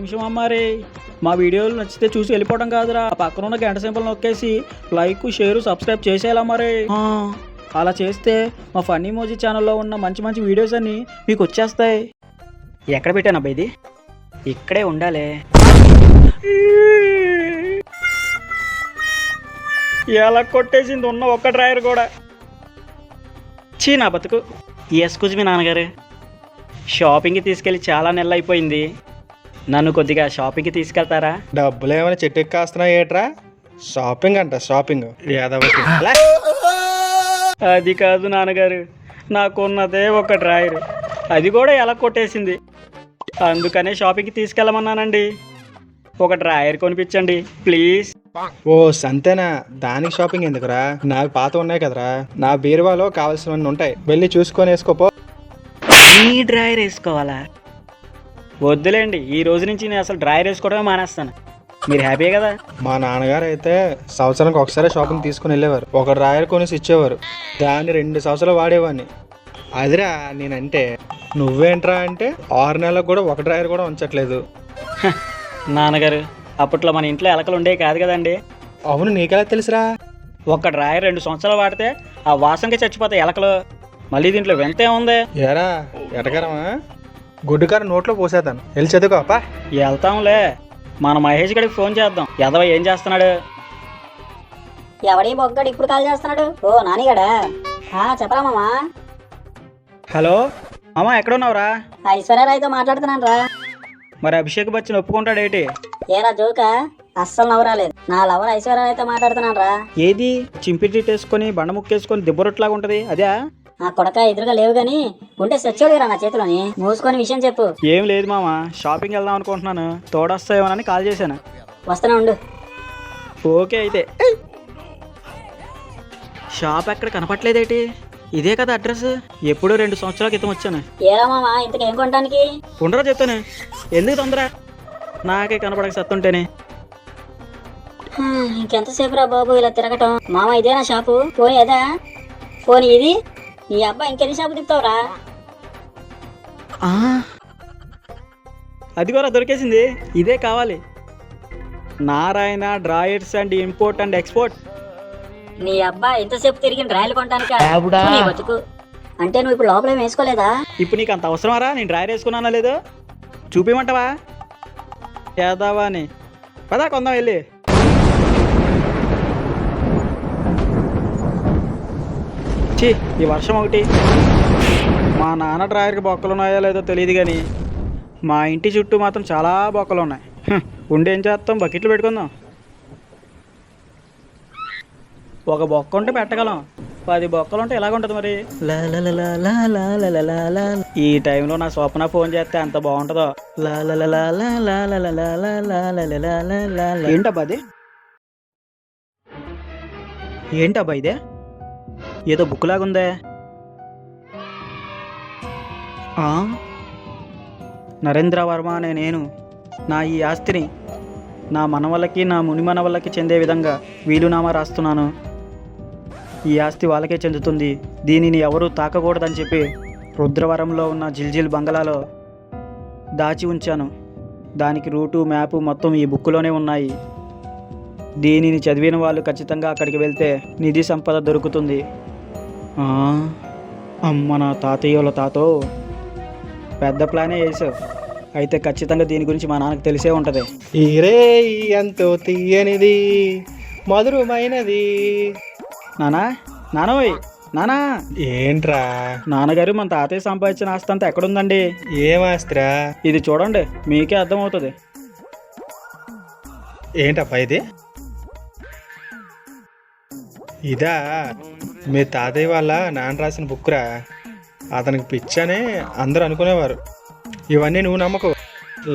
నిమిషం అమ్మారే. మా వీడియోలు నచ్చితే చూసి వెళ్ళిపోవడం కాదురా, పక్కన ఉన్న గంట సింబల్ నొక్కేసి లైక్, షేర్, సబ్స్క్రైబ్ చేసేయాలా మరి. అలా చేస్తే మా ఫన్నీ మోజీ ఛానల్లో ఉన్న మంచి మంచి వీడియోస్ అన్నీ మీకు వచ్చేస్తాయి. ఎక్కడ పెట్టానబ్బా ఇది? ఇక్కడే ఉండాలి. ఎలా కొట్టేసింది ఉన్న ఒక్క డ్రైవర్ కూడా. చీ నా బతుకు. ఎస్కూజ్ మీ నాన్నగారు, షాపింగ్కి తీసుకెళ్ళి చాలా నెలలు అయిపోయింది. నన్ను కొద్దిగా షాపింగ్కి తీసుకెళ్తారా? డబ్బులు ఏమైనా చెట్టు కాస్తున్నావు ఏట్రా? షాపింగ్ అంట షాపింగ్. అది కాదు నాన్నగారు, నాకున్నదే ఒక డ్రాయర్, అది కూడా ఎలా కొట్టేసింది. అందుకనే షాపింగ్కి తీసుకెళ్ళమన్నానండి. ఒక డ్రాయర్ కొనిపించండి ప్లీజ్. ఓ సంతేనా, దానికి షాపింగ్ ఎందుకురా? నాకు పాత ఉన్నాయి కదరా, నా బీరువాలో కావాల్సినవన్నీ ఉంటాయి, వెళ్ళి చూసుకొని వేసుకోపో. ఈ డ్రాయర్ వేసుకోవాలా? వద్దులేండి, ఈ రోజు నుంచి నేను అసలు డ్రాయర్ వేసుకోవడమే మానేస్తాను. మీరు హ్యాపీ కదా? మా నాన్నగారు అయితే సంవత్సరానికి ఒకసారి షాపింగ్ తీసుకుని వెళ్ళేవారు. ఒక డ్రాయర్ కొనేసి ఇచ్చేవారు, దాన్ని 2 సంవత్సరాలు వాడేవాడిని. అదిరా నేనంటే. నువ్వేంట్రా అంటే 6 నెలలకు కూడా ఒక డ్రాయర్ కూడా ఉంచట్లేదు. నాన్నగారు, అప్పట్లో మన ఇంట్లో ఎలకలు ఉండేవి కాదు కదండి. అవును, నీకెలా తెలుసురా? ఒక డ్రాయర్ 2 సంవత్సరాలు వాడితే ఆ వాసనకి చచ్చిపోతాయి ఎలకలు. మళ్ళీ దీంట్లో వింతే ఉంది. ఏరా ఎటకరమా? గుడ్డుకార నోట్లో పోసేద్దాను, వెళ్ళి చదువుకోపా. వెళ్తాంలే. మన మహేష్ గడికి ఫోన్ చేద్దాం. ఎదవ ఏం చేస్తున్నాడు? ఎవడి బొగ్గడు ఇప్పుడు కాల్ చేస్తున్నాడు? ఓ నానిగాడా? చెప్పరా మామా. హలో అమ్మా, ఎక్కడున్నావురా? ఐశ్వర్యరాయ్తో మాట్లాడుతున్నాను రా. మరి అభిషేక్ బచ్చన్ ఒప్పుకుంటాడేటి? ఏరా జోకా? అస్సలు నవ్వరాలేదు. నా లవర్ ఐశ్వర్యరాయ్తో మాట్లాడుతున్నాను రా. ఏది చింపి వేసుకొని బండ ముక్కేసుకొని దిబ్బరొట్లాగా ఉంటది అదే? నా కొడక ఎదురుగా లేవు గాని ఉంటే సచ్చోడిరా నా చేతిలోని. మూసుకొని విషయం చెప్పు. ఏం లేదు మామ, షాపింగ్ వెళ్దాం అనుకుంటున్నాను, తోడొస్తాయేమోనని కాల్ చేశాను. వస్తున్నా ఉండు. ఓకే అయితే. షాప్ ఎక్కడ కనపట్లేదేటి? ఇదే కదా అడ్రస్? ఎప్పుడో 2 సంవత్సరాల క్రితం వచ్చాను. ఏరా మామా, ఇంతకేం కొనడానికి? ఉండరా చెప్తాను, ఎందుకు తొందర? నాకే కనపడక సత్తుంటేనే. ఇంకెంతసేపు రా బాబు ఇలా తిరగటం? మామ ఇదేనా షాపు? పోనీ అదా? పోనీ ఇది? నీ అబ్బాయి ఇంకెన్ని షాపు తిప్పుతావురా? అది కూడా దొరికేసింది, ఇదే కావాలి. Narayana drawers and import and export. నీ అబ్బాయి ఎంతసేపు తిరిగి డ్రాయలు కొనటానికా? నీ బతుకు. అంటే నువ్వు ఇప్పుడు లోపల ఏం వేసుకోలేదా? ఇప్పుడు నీకు అంత అవసరమారా? నేను డ్రాయర్ వేసుకున్నానా లేదో చూపిమంటావా? యాదవా అని పదా కొందాం వెళ్ళి. ఛీ, ఈ వర్షం ఒకటి. మా నాన్న డ్రాయర్కి బొక్కలు ఉన్నాయో లేదో తెలియదు కానీ మా ఇంటి చుట్టూ మాత్రం చాలా బొక్కలు ఉన్నాయి. ఉండేం చేస్తాం, బకెట్లు పెట్టుకుందాం. ఒక బొక్క ఉంటే పెట్టగలం, 10 బొక్కలు ఉంటే ఎలాగుంటుంది మరి? ఈ టైంలో నా స్వప్న ఫోన్ చేస్తే ఎంత బాగుంటుందో. ఏంటబ్బా అది? ఏంటబ్బా ఇదే? ఏదో బుక్ లాగుందే. నరేంద్ర వర్మ అనే నేను నా ఈ ఆస్తిని నా మనవళ్ళకి, నా ముని మనవళ్ళకి చెందే విధంగా వీలునామా రాస్తున్నాను. ఈ ఆస్తి వాళ్ళకే చెందుతుంది, దీనిని ఎవరూ తాకకూడదని చెప్పి రుద్రవరంలో ఉన్న జిల్జిల్ బంగళాలో దాచి ఉంచాను. దానికి రూటు, మ్యాపు మొత్తం ఈ బుక్కులోనే ఉన్నాయి. దీనిని చదివిన వాళ్ళు ఖచ్చితంగా అక్కడికి వెళ్తే నిధి సంపద దొరుకుతుంది. అమ్మ నా తాతయ్యోల తాతో పెద్ద ప్లానే వేసావు. అయితే ఖచ్చితంగా దీని గురించి మా నాన్నకు తెలిసే ఉంటుంది. ఈరే ఎంతో తీయనిది మధురమైనది. నానా, నానోయ్, నానా. ఏంట్రా? నాన్నగారు మన తాతయ్య సంపాదించిన ఆస్తి అంతా ఎక్కడుందండి? ఏం ఆస్తిరా? ఇది చూడండి, మీకే అర్థమవుతుంది. ఏంటప్పా ఇది? ఇదా మీ తాతయ్య వాళ్ళ నాన్న రాసిన బుక్రా. అతనికి పిచ్చనే అందరూ అనుకునేవారు. ఇవన్నీ నువ్వు నమ్మకు.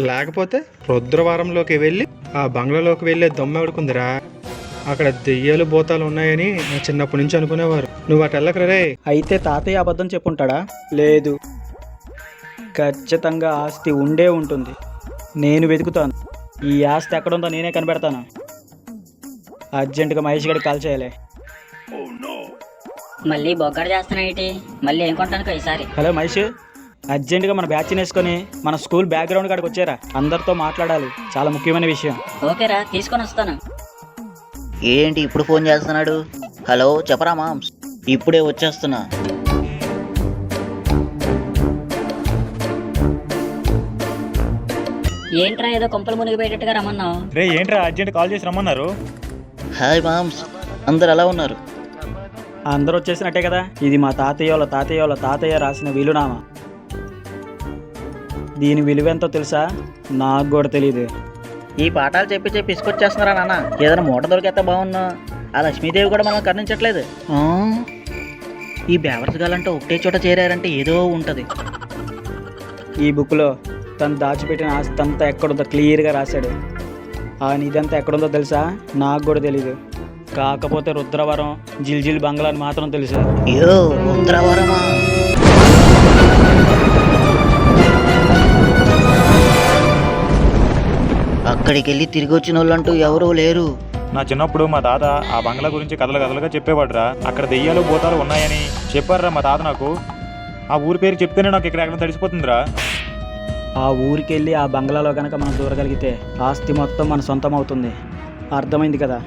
లేకపోతే రుద్రవరంలోకి వెళ్ళి ఆ బంగ్లాలోకి వెళ్ళే దొమ్మ ఎవడుకుందిరా. అక్కడ దెయ్యాలు భూతాలు ఉన్నాయని నా చిన్నప్పటి నుంచి అనుకునేవారు. నువ్వు అటు వెళ్ళకరే. అయితే తాతయ్య అబద్ధం చెప్పుంటాడా? లేదు, ఖచ్చితంగా ఆస్తి ఉండే ఉంటుంది. నేను వెతుకుతాను. ఈ ఆస్తి ఎక్కడుందో నేనే కనిపెడతాను. అర్జెంటుగా మహేష్ గడికి కాల్ చేయాలి. మళ్ళీ బొగ్గడు చేస్తున్నా ఏంటి? మళ్ళీ ఏం కొంటానుకో ఈసారి. హలో మహేష్, అర్జెంటుగా మన బ్యాచ్ వేసుకొని మన స్కూల్ బ్యాక్గ్రౌండ్ కాడికి వచ్చారా, అందరితో మాట్లాడాలి, చాలా ముఖ్యమైన విషయం. ఓకేరా, తీసుకొని వస్తాను. ఏంటి ఇప్పుడు ఫోన్ చేస్తున్నాడు? హలో చెప్పరా మామ్స్, ఇప్పుడే వచ్చేస్తున్నా. ఏంట్రా ఏదో కొంపలు మునిగిపోయేటట్టుగా రమ్మన్నావు? రే ఏంట్రా అర్జెంట్ కాల్ చేసి రమ్మన్నారు? హాయ్ మామ్స్, అందరు ఎలా ఉన్నారు? అందరూ వచ్చేసినట్టే కదా. ఇది మా తాతయ్య తాతయ్య రాసిన వీలునామా. దీని విలువెంతో తెలుసా? నాకు కూడా తెలియదు. ఈ పాఠాలు చెప్పి చెప్పి ఇసుకొచ్చేస్తున్నారా నాన్న? ఏదైనా మూట దొరికేస్తే బాగున్నా. ఆ లక్ష్మీదేవి కూడా మనం కరుణించట్లేదు. ఈ బేవర్స్ గాలంటే ఒకటే చోట చేరారంటే ఏదో ఉంటది. ఈ బుక్లో తను దాచిపెట్టిన ఆస్తి అంతా ఎక్కడుందో క్లియర్గా రాశాడు. ఆ నిధంతా ఎక్కడుందో తెలుసా? నాకు కూడా తెలీదు. కాకపోతే రుద్రవరం, జిల్జిల్ బంగ్లా అని మాత్రం తెలుసా. అయ్యో రుద్రవరమా? అక్కడికి వెళ్ళి తిరిగి వచ్చిన వాళ్ళంటూ ఎవరూ లేరు. నా చిన్నప్పుడు మా తాత ఆ బంగ్లా గురించి కథలుగా చెప్పేవాడురా. అక్కడ దెయ్యాలు భూతాలు ఉన్నాయని చెప్పారురా మా తాత నాకు. ఆ ఊరి పేరు చెప్తేనే నాకు ఇక్కడ ఎక్కడ తడిసిపోతుందిరా. ఆ ఊరికి వెళ్ళి ఆ బంగ్లాలో కనుక మనం దూరగలిగితే ఆస్తి మొత్తం మన సొంతం అవుతుంది. అర్థమైంది కదా?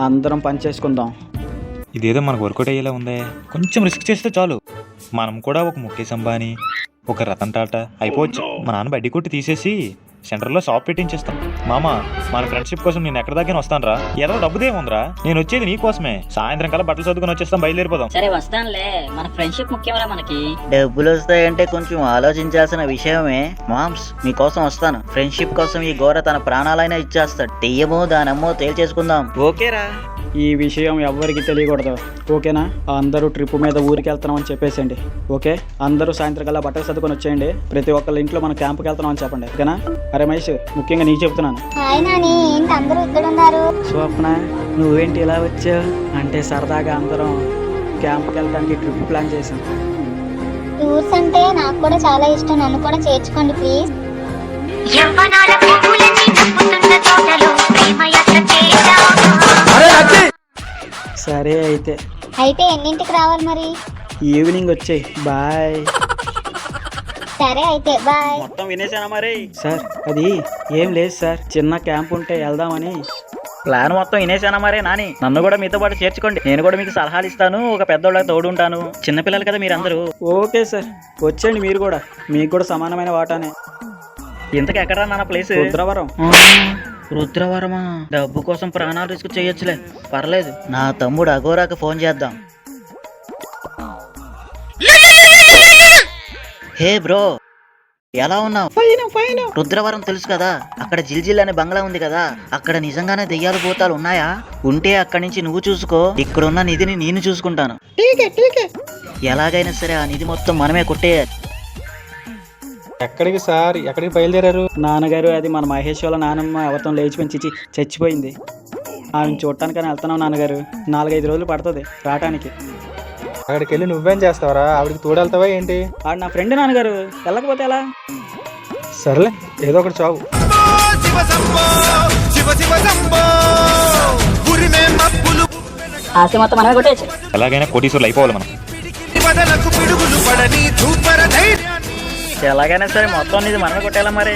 అందరం పని చేసుకుందాం. ఇదేదో మనకు వర్కౌట్ అయ్యేలా ఉందే. కొంచెం రిస్క్ చేస్తే చాలు. మనం కూడా ఒక ముఖేష్ అంబానీ, ఒక రతన్ టాటా అయిపోవచ్చు. మా నాన్న బడ్డీ కొట్టి తీసేసి సెంటర్లో షాప్ పెట్టించేస్తాం. మామ, మన ఫ్రెండ్షిప్ కోసం నేను ఎక్కడ దాకా వస్తాను రా. ఏదో డబ్బుదేముందిరా, నేను వచ్చేది నీ కోసమే. సాయంత్రం కల్లా బట్టలు సర్దుకొని వచ్చేస్తాం, బయలుదేరిపోదాం. సరే వస్తానులే, మన ఫ్రెండ్షిప్ ముఖ్యమరా మనకి. డబ్బులు వస్తాయంటే కొంచెం ఆలోచించాల్సిన విషయమే. మామ్స్, మీకోసం వస్తాను. ఫ్రెండ్షిప్ కోసం ఈ ఘోర తన ప్రాణాలైనా ఇచ్చేస్తాడు. తెయ్యమో దానమ్మో తేల్చేసుకుందాం. ఓకేరా? ఈ విషయం ఎవ్వరికి తెలియకూడదు, ఓకేనా? అందరూ ట్రిప్ మీద ఊరికి వెళ్తున్నామని చెప్పేసేయండి. ఓకే, అందరూ సాయంత్రం కల్లా బట్టలు సర్దుకొని వచ్చేయండి. ప్రతి ఒక్కళ్ళ ఇంట్లో మనం క్యాంప్కి వెళ్తున్నామని చెప్పండి, ఓకేనా? అరే మహేష్, ముఖ్యంగా నీకు చెప్తున్నాను. హాయ్ నాని, ఏంటి అందరూ ఇక్కడ ఉన్నారు? స్వప్న, నువ్వేంటి ఇలా వచ్చావు? అంటే సరదాగా అందరం క్యాంప్కి వెళ్ళడానికి ట్రిప్ ప్లాన్ చేసాం. టూర్స్ అంటే నాకు కూడా చాలా ఇష్టం, నన్ను కూడా చేర్చుకోండి ప్లీజ్. సరే అయితే ఎన్నింటికి రావాలి మరి? ఈవినింగ్ వచ్చేయి. బాయ్. సరే అయితే బాయ్. మొత్తం వినేసానా మరి? సార్ అది ఏం లేదు సార్, చిన్న క్యాంప్ ఉంటే వెళ్దామని. ప్లాన్ మొత్తం వినేసానా మరే నాని? నన్ను కూడా మీతో పాటు చేర్చుకోండి. నేను కూడా మీకు సలహాలు ఇస్తాను, ఒక పెద్దోళ్ళకి తోడుంటాను. చిన్నపిల్లలు కదా మీరందరూ. ఓకే సార్, వచ్చేయండి మీరు కూడా, మీకు కూడా సమానమైన వాటానే. ఇంతకు ఎక్కడా నాన్న ప్లేస్? రుద్రవరం. రుద్రవరమా? డబ్బు కోసం ప్రాణాలు రిస్క్ చేయొచ్చులే, పర్లేదు. నా తమ్ముడు అఘోరాకి ఫోన్ చేద్దాం. హే బ్రో, ఎలా ఉన్నావు? రుద్రవరం తెలుసు కదా, అక్కడ జిల్జిల్ అనే బంగ్లా ఉంది కదా, అక్కడ నిజంగానే దెయ్యాలు భూతాలు ఉన్నాయా? ఉంటే అక్కడి నుంచి నువ్వు చూసుకో, ఇక్కడున్న నిధిని నేను చూసుకుంటాను. ఎలాగైనా సరే ఆ నిధి మొత్తం మనమే కొట్టేయాలి. ఎక్కడికి సార్? ఎక్కడికి బయలుదేరారు? నాన్నగారు, అది మన మహేష్ వాళ్ళ నానమ్మ అవతం లేచిపోయి చచ్చిపోయింది. ఆమెను చూడటానికని వెళ్తున్నాం నాన్నగారు. 4-5 రోజులు పడుతుంది రావటానికి. అక్కడికి వెళ్ళి నువ్వేం చేస్తావరా? ఆవిడకి తోడెళ్తావా ఏంటి? ఆడు నా ఫ్రెండ్ నాన్నగారు, వెళ్ళకపోతే ఎలా? సర్లే, ఏదో ఒకటి చావు. ఆస్తి మొత్తం మనమే కొట్టేయచ్చు. ఎలాగైనా కోటీశ్వర్లు అయిపోవాలి మనం. ఎలాగైనా సరే మొత్తం నిధి మనమే కొట్టేలా మరి.